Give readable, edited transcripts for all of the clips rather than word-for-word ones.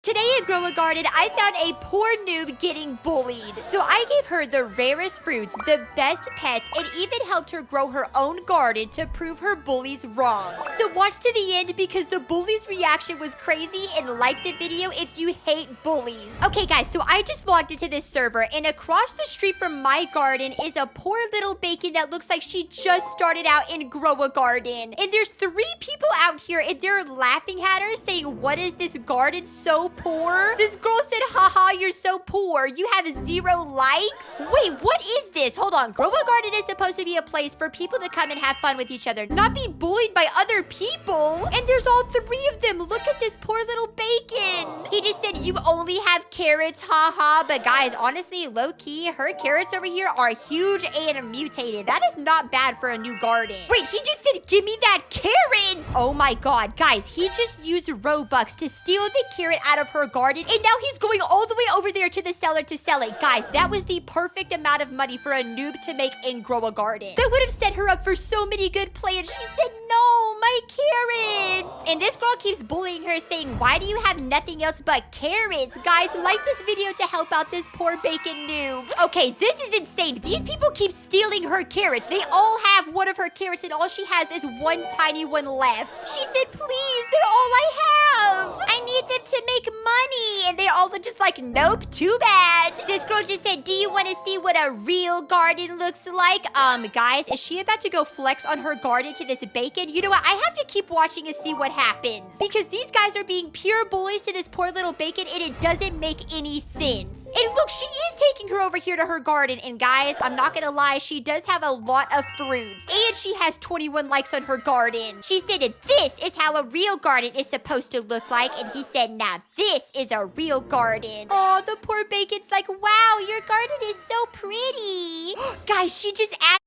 Today at Grow a Garden, I found a poor noob getting bullied. So I gave her the rarest fruits, the best pets, and even helped her grow her own garden to prove her bullies wrong. So watch to the end because the bully's reaction was crazy, and like the video if you hate bullies. Okay guys, so I just logged into this server, and across the street from my garden is a poor little bacon that looks like she just started out in Grow a Garden. And there's 3 people out here, and they're laughing at her saying, "What is this garden so poor?" This girl said, "Haha, you're so poor. You have 0 likes." Wait, what is this? Hold on. Grow a Garden is supposed to be a place for people to come and have fun with each other, not be bullied by other people. And there's all 3 of them. Look at this poor little bacon. He just said, "You only have carrots, haha." But guys, honestly, low-key, her carrots over here are huge and mutated. That is not bad for a new garden. Wait, he just said, "Give me that carrot." Oh my god, guys, he just used Robux to steal the carrot out of her garden, and now he's going all the way over there to the seller to sell it. Guys, that was the perfect amount of money for a noob to make in Grow a Garden. That would have set her up for so many good plans. She said, "No, my carrots." And this girl keeps bullying her, saying, "Why do you have nothing else but carrots?" Guys, like this video to help out this poor bacon noob. Okay, this is insane. These people keep stealing her carrots. They all have one of her carrots, and all she has is one tiny one left. She said, "Please, they're all I have. I need them to make money." And they're all just like, "Nope, too bad." This girl just said, "Do you want to see what a real garden looks like?" Guys, is she about to go flex on her garden to this bacon? You know what? I have to keep watching and see what happens, because these guys are being pure bullies to this poor little bacon, and it doesn't make any sense. And look, she is taking her over here to her garden. And guys, I'm not gonna lie, she does have a lot of fruits. And she has 21 likes on her garden. She said, "This is how a real garden is supposed to look like." And he said, "Now this is a real garden." Oh, the poor bacon's like, "Wow, your garden is so pretty." Guys, she just asked.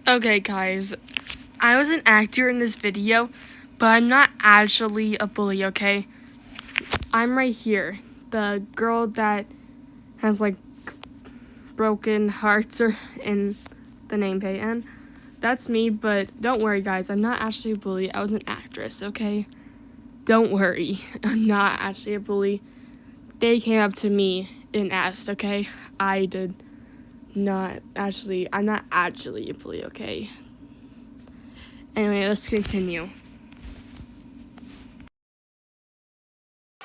Okay guys, I was an actor in this video, but I'm not actually a bully, okay? I'm right here, the girl that has like broken hearts or in the name tag, and that's me. But don't worry guys, I'm not actually a bully. I was an actress, okay? Don't worry, I'm not actually a bully. They came up to me and asked, okay? I did not actually, I'm not actually a bully, okay? Anyway, let's continue.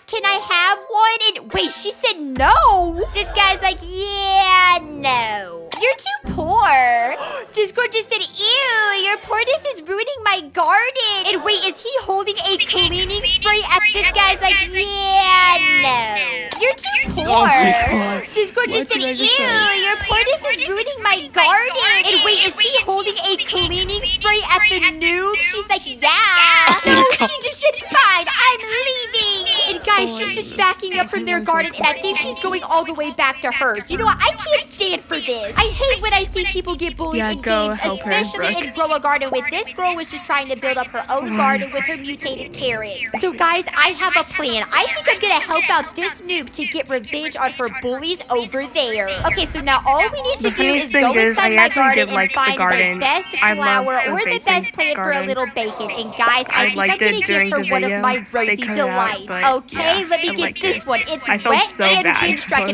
"Can I have one?" And wait, she said no. This guy's like, "Yeah, no. You're too poor." This girl just said, "Ew, your poorness is ruining my garden." And wait, is he holding a cleaning spray at this guy's like, "Yeah, no. You're too poor." Oh my God. This girl just said, "Ew, your poorness is ruining my garden." And wait, is he holding a cleaning spray at the noob? She's like, "Yeah." She just said, "Fine, I'm leaving." And guys, she's just backing up from their garden, and I think she's going all the way back to hers. You know what? I can't stand for this. I hate when I see people get bullied in games, especially in Grow a Garden. With this girl was just trying to build up her own garden with her mutated carrots. So guys, I have a plan. I think I'm gonna help out this noob to get revenge on her bullies over there. Okay, so now all we need to do is go inside my garden and find the best flower or the best plant for a little bacon. And guys, I think I'm gonna give her one of my rosy delights. Okay, let me get this one. It's wet and wind-struck.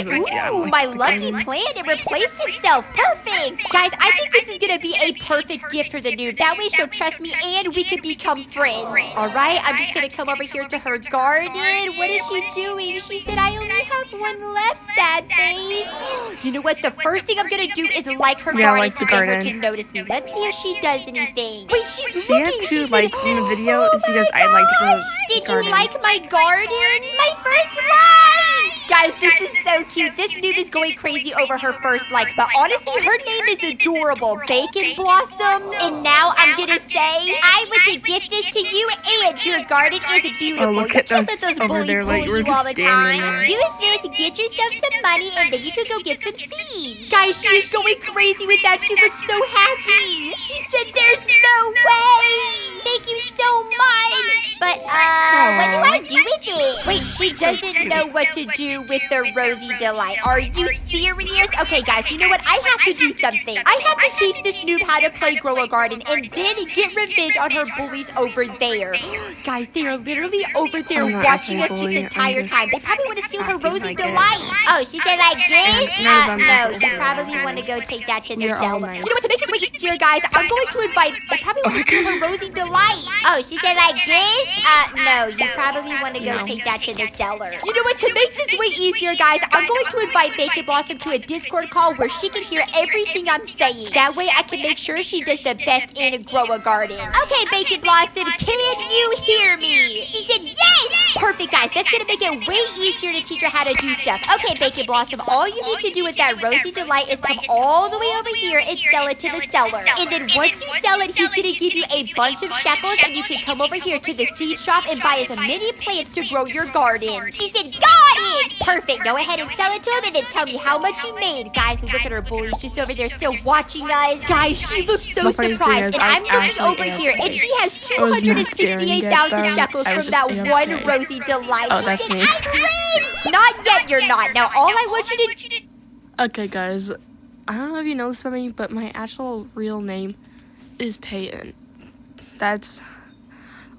Ooh, my lucky plant. It replaced itself. Perfect. Guys, I think this is gonna be a perfect gift for the noob. That way she'll trust me and we could become friends. All right, I'm just gonna come over here to her garden. What is she doing? She said, "I only have one left, sad face." You know what? The first thing I'm gonna do is like her garden to get her to notice me. Let's see if she does anything. Wait, she's looking. She had 2 likes in the video is because I liked her garden. Did you like my garden? My first like! Guys, this is so cute. This noob is going crazy over her first like, but honestly, her name is adorable. Bacon Blossom. And now I'm gonna say, I want to gift this to you, and your garden is beautiful. Oh, look at us over there, like we're just standing there. Use this, get yourself some money, and then you could go get some seeds. Guys, she is going crazy with that. She looks so happy. She said, "There's no way. Thank you so much." But, what do I do with it? Wait, she she doesn't know what to do with the Rosie Delight. Are you serious? Okay, guys, you know what? I have to do something. I have to teach this noob how to play Grow a Garden and then get revenge on her bullies over there. Guys, they are literally over there watching us this entire time. They probably want to steal her Rosie Delight. Oh, she said like this? No, you probably want to go take that to the cellar. You know what, to make this way easier, guys, I'm going to invite, they probably want to steal her Rosie Delight. Oh, she said like this? No, you probably want to go take that to the cellar. You know what, to make this way easier, guys, I'm going to invite Bacon Blossom to a Discord call where she can hear everything I'm saying. That way I can make sure she does the best in Grow a Garden. Okay, Bacon Blossom, can you hear me? She said yes! Perfect, guys. That's going to make it way easier to teach her how to do stuff. Okay, Bacon Blossom, all you need to do with that Rosie Delight is come all the way over here and sell it to the seller. And then once you sell it, he's going to give you a bunch of shekels and you can come over here to the seed shop and buy as many plants to grow your garden. She said, got it! Perfect. Go ahead and sell it to him and then tell me how much you made. Guys, look at her bully. She's over there still watching us. Guys, she looks so surprised. And I'm looking over here and she has 268,000 shekels from that one Rosie Delight. She said, I'm rich! Not yet, you're not. Now, all I want you to do... Okay, guys. I don't know if you know this about me, but my actual real name is Peyton. That's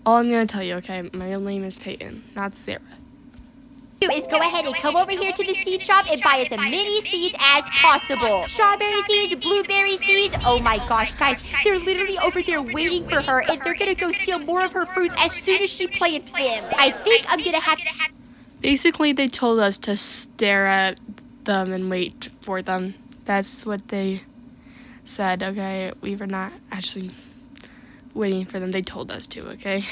all I'm going to tell you, okay? My real name is Peyton, not Sarah. Is go ahead and come over here to the seed shop and buy as many seeds as possible. Strawberry seeds, blueberry seeds. Oh my gosh, guys, they're literally over there waiting for her and they're gonna go steal more of her fruits as soon as she plants them. I think I'm gonna have to... Basically, they told us to stare at them and wait for them. That's what they said, okay? We were not actually waiting for them. They told us to, okay?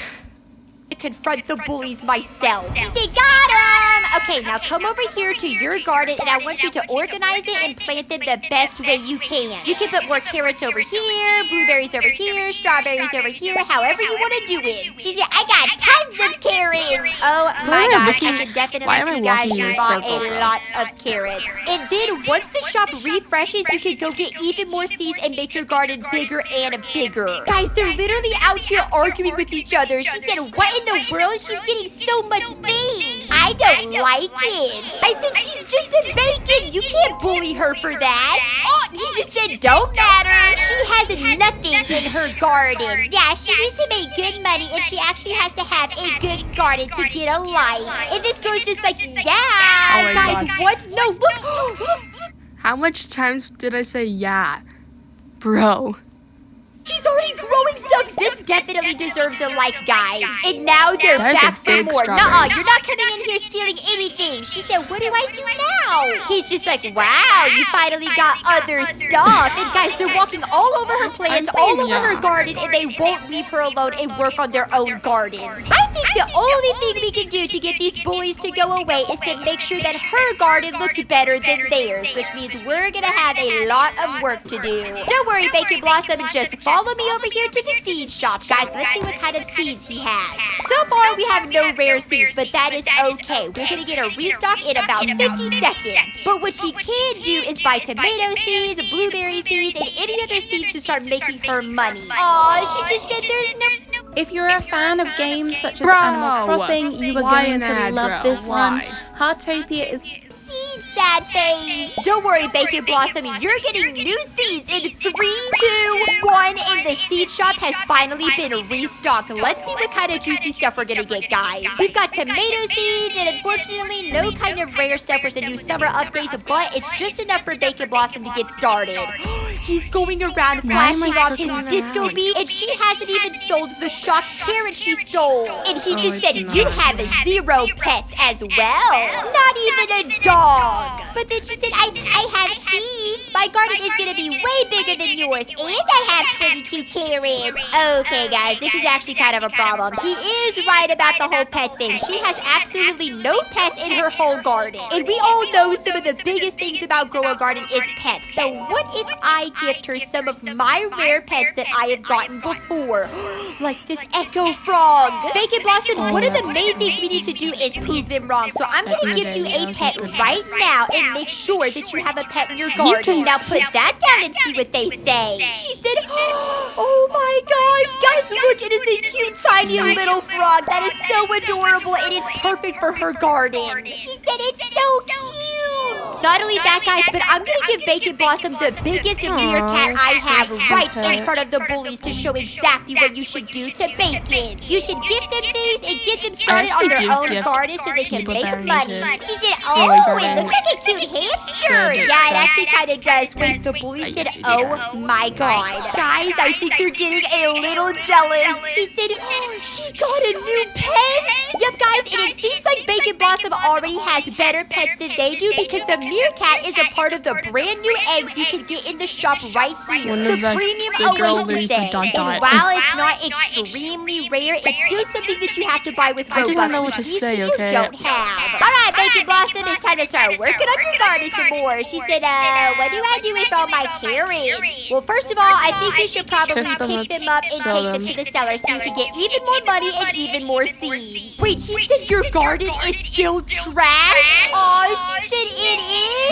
Confront the bullies myself. She said, got him! Okay, now come over here to your garden and I want you to organize it and plant them the best way you can. You can put more carrots over here, blueberries over here, strawberries over here, however you want to do it. She said, I got tons of carrots! Oh my gosh, I can definitely see, guys, you bought a lot of carrots. And then once the shop refreshes, you can go get even more seeds and make your garden bigger and bigger. Guys, they're literally out here arguing with each other. She said, what in the world? She's getting so much things. I don't like it. I said she's just a bacon. You can't bully her for that. Oh, you just said don't matter. She has nothing in her garden. Yeah, she needs to make good money and she actually has to have a good garden to get a life. And this girl's just like, yeah, guys, what? No, look. How much times did I say yeah? Bro. She's already growing stuff. This definitely deserves a like, guys. And now they're back for more. Nuh-uh, you're not coming in here stealing anything. She said, what do I do now? He's just like, wow, you finally got other stuff. And guys, they're walking all over her plants, all over her garden, and they won't leave her alone and work on their own garden. I think the only thing we can do to get these bullies to go away is to make sure that her garden looks better than theirs, which means we're gonna have a lot of work to do. Don't worry, Bacon Blossom, just follow me over here to the seed shop. Guys, let's see what kind of seeds he has. So far, we have no rare seeds, but that is okay. We're gonna get a restock in about 50 seconds. But what she can do is buy tomato seeds, blueberry seeds, and any other seeds to start making her money. Aw, she just said there's no... If you're a fan of games such as Animal Crossing, you are going to love this one. Heartopia is... Seed, sad face. Don't worry, Bacon Blossom. You're getting new seeds in 3, 2, 1, and the seed shop has finally been restocked. Let's see what kind of juicy stuff we're gonna get, guys. We've got tomato seeds, and unfortunately, no kind of rare stuff with the new summer updates, but it's just enough for Bacon Blossom to get started. He's going around flashing off his disco beat, and she hasn't even sold the shocked carrot she stole. And he just said, you have 0 pets as well. Not even a dog. But then she said, I have seeds. My garden is going to be way bigger than yours. And I have 22 carrots. Okay, guys, this is actually kind of a problem. He is right about the whole pet thing. She has absolutely no pets in her whole garden. And we all know some of the biggest things about Grow a Garden is pets. So what if I gift her some of my rare pets that I have gotten before. Like this Echo Frog. Bacon Blossom, one of the main things we need to do is prove them wrong. So I'm going to gift you a pet right now and make sure that you have a pet in your garden. Now put that down and see what they say. She said, oh my gosh, guys, look, it is a cute, tiny little frog. That is so adorable, and it's perfect for her garden. She said it's so cute. Not only that, guys, but I'm going to give Bacon Blossom the biggest meerkat I have right in front of the bullies to show exactly what you should do to Bacon. You should gift them things and get them started on their own garden so they can make money. She said, oh, it looks like a cute hamster. Yeah, it actually kind of does. Wait, the bully said, oh my god. Guys, I think they're getting a little jealous. He said, she got a new pet. Yep, guys, and it seems like Bacon Blossom already has better pets than they do because the meerkat is a part of the brand new eggs you can get in the shop right here. The premium oasis egg. And while it's not extremely rare, it's still something that you have to buy with Robux, which these people don't have. Alright, Bacon Blossom, it's time to start working on your garden some more. She said, what do I do with all my carrots? Well, first of all, I think you should probably pick them up and take them to the cellar so you can get even more money and even more seeds. Wait, he said your garden is still trash? Oh, she said it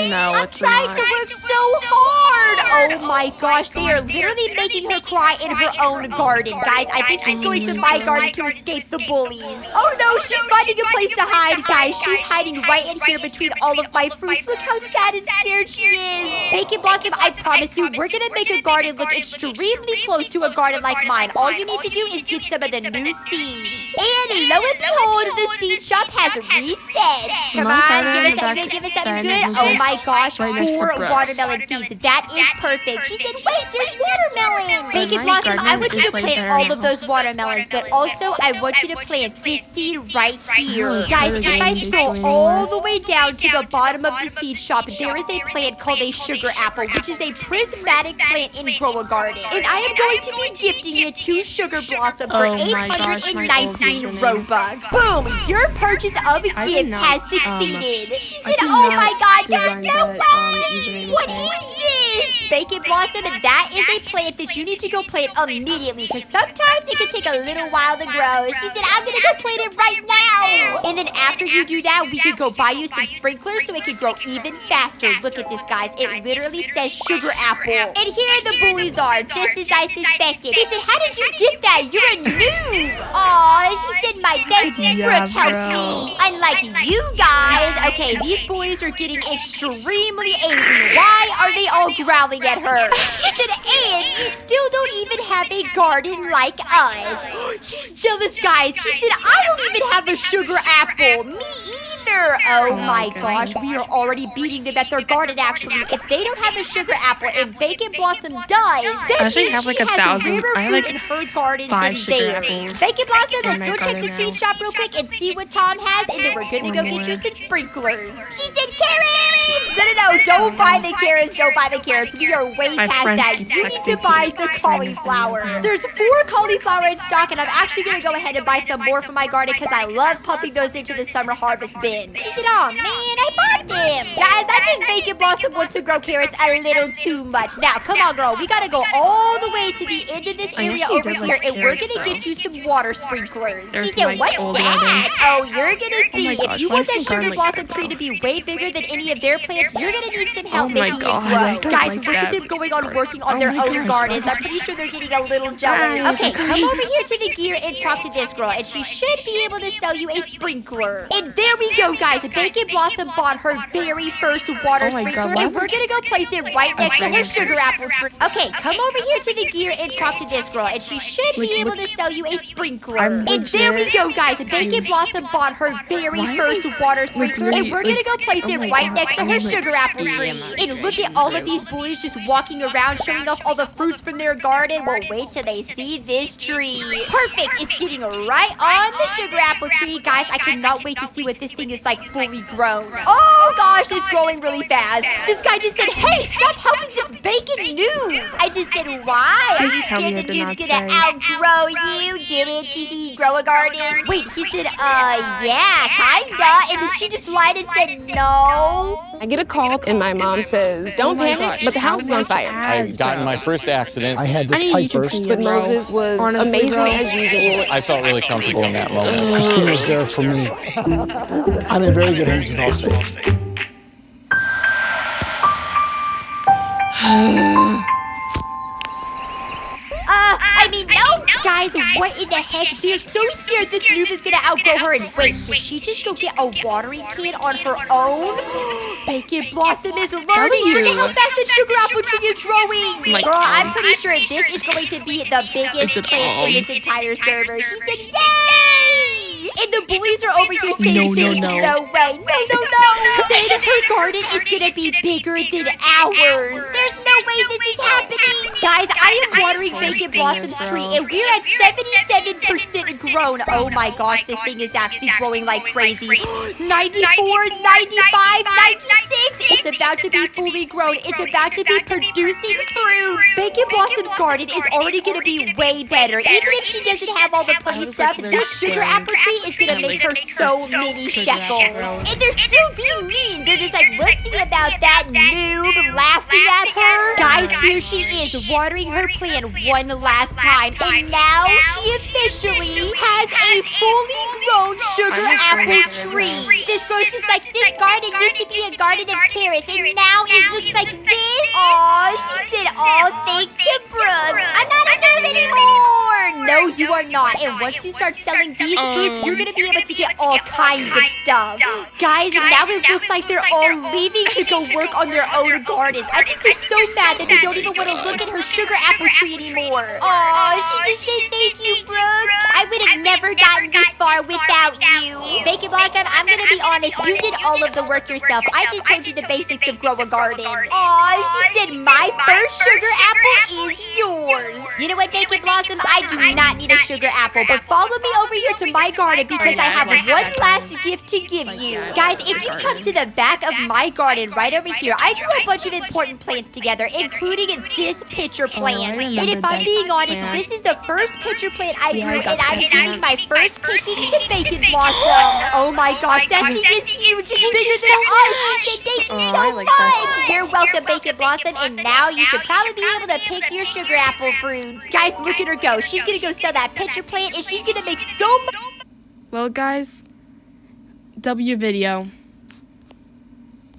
is? No, I'm trying to work so hard. Oh my gosh, they are literally making her cry in her own garden. Guys, I think she's going to my garden to escape the bullies. Oh no, she's finding a place to hide. Guys, she's hiding right in here between all of my fruits. Look how sad and scared she is. Bacon Blossom, I promise you, we're going to make a garden look extremely close to a garden like mine. All you need to do is get some of the new seeds. And lo and behold, the seed shop has reset. Come on, give us something good, give us something good. Oh my gosh, 4 watermelon seeds. That is perfect. She said, wait, there's watermelon. Bacon Blossom, I want you to plant all of those watermelons, but also I want you to plant this seed right here. Guys, if I scroll all the way down to the bottom of the seed shop, there is a plant called a sugar apple, which is a prismatic plant in Grow-A-Garden. And I am going to be gifting it to Sugar Blossom for 819 Robux. Boom! Your purchase of a gift has succeeded. She said, oh my god, there's no way! What is this? Bacon Blossom, that is a plant that you need to go plant immediately because sometimes it can take a little while to grow. She said, I'm gonna go plant it right now. And then after you do that, we could go buy you some sprinklers so it can grow even faster. Look at this, guys. It literally says sugar apple. And here the bullies are, just as I suspected. They said, how did you get that? You're a noob. Aw, she said my bestie Brooke helped me. Unlike you guys. Okay, these bullies are getting extremely angry. Why are they all growling at her? She said, and you still don't even have a garden like us. He's jealous, guys. He said, I don't even have a sugar apple. Me either. Oh my gosh, we are already beating them at their garden, actually. If they don't have a sugar apple and Bacon Blossom does, then she has rarer fruit in her garden than theirs. Bacon Blossom, let's go check the seed shop real quick and see what Tom has, and then we're gonna go get you some sprinklers. She said carrots! No, don't buy the carrots, don't buy the carrots. We are way past that. You need to buy the cauliflower. There's 4 cauliflower in stock, and I'm actually gonna go ahead and buy some more for my garden because I love pumping those into the summer harvest bin. She said, oh man, I bought them. Guys, I think Bacon Blossom wants to grow carrots a little too much. Now, come on, girl. We gotta go all the way to the end of this area over here, and we're gonna get you some water sprinklers. She said, what's that? Oh, you're gonna see. If you want that sugar blossom tree to be way bigger than any of their plants, you're gonna need some help making it grow. Guys, look at them going on working on their own gardens. I'm pretty sure they're getting a little jealous. Okay, come over here to the gear and talk to this girl, and she should be able to sell you a sprinkler. And there we go, guys. Bacon Blossom bought her very first water sprinkler, and we're gonna go place it right next to her sugar apple tree. Okay, come over here to the gear and talk to this girl, and she should be able to sell you a sprinkler. And there we go, guys. Bacon Blossom bought her very first water sprinkler, and we're gonna go place it right next to her sugar apple tree. And look at all of these bullies just walking around showing off all the fruits from their garden. Well, wait till they see this tree. Perfect. It's getting right on the sugar apple tree. Guys, I cannot wait to see what this thing is like fully grown. Oh! Oh gosh, it's growing really fast. This guy just said, hey, stop helping this bacon noob. I just said, why? Are you scared the noob's gonna outgrow you? Didn't he grow a garden? Wait, he said, yeah, kinda. And then she just lied and said, no. I get a call and my mom says, don't panic, but the house is on fire. I've gotten my first accident. I had this pipe burst. But Moses was amazing as usual. I felt really comfortable in that moment. Christine was there for me. I'm in very good hands with Allstate. No, guys, what in the heck? They're so scared this noob is gonna outgrow her. And wait, did she just go get a watering can on her own? Bacon Blossom is learning. Look at how fast the sugar apple tree is growing. Girl, I'm pretty sure this is going to be the biggest plant in this entire server. She said, yay! And the bullies are over here saying there's no way. No. Then her garden is gonna be bigger than ours. There's no way this is happening. Guys, I am watering Bacon Blossom's tree and we're at 77% grown. Oh my gosh, this thing is actually growing like crazy. 94, 95, 96. It's about to be fully grown. It's about to be producing fruit. Bacon Blossom's garden is already gonna be way better. Even if she doesn't have all the pretty stuff, this sugar apple tree is gonna make her so many shekels. And they're still being mean. They're just like, we'll see about that noob, laughing at her. Guys, here she is watering her plant one last time. And now she officially has a fully grown sugar apple tree. This girl's just like, this garden used to be a garden of carrots and now it looks like this. Aw, she said all thanks to Brooke. I'm not a noob anymore. No, you are not. And once you start selling these fruits, you're gonna be able to get all kinds of stuff. Guys, now it looks like they're all leaving to go work on their own gardens. I think they're so mad that they don't even want to look at her sugar apple tree anymore. Aw, she just said thank you, Brooke. I would have never gotten this far without you. Bacon Blossom, I'm gonna be honest, you did all of the work yourself. I just told you the basics of grow a garden. Aw, she said my first sugar apple is yours. You know what, Bacon Blossom? I do not need a sugar apple, but follow me over here to my garden because I have one last gift to give you. Guys, if you come to the back of my garden right over here, I grew a bunch of important plants together, including this pitcher plant. And if I'm being honest, this is the first pitcher plant I grew, and I'm giving my first pickings to Bacon Blossom. Oh my gosh, that thing is huge. It's bigger than us. She said thank you so much. You're welcome, Bacon Blossom, and now you should probably be able to pick your sugar apple fruits. Guys, look at her go. She's gonna go sell that pitcher plant, and she's gonna make so much. Well, guys, W video.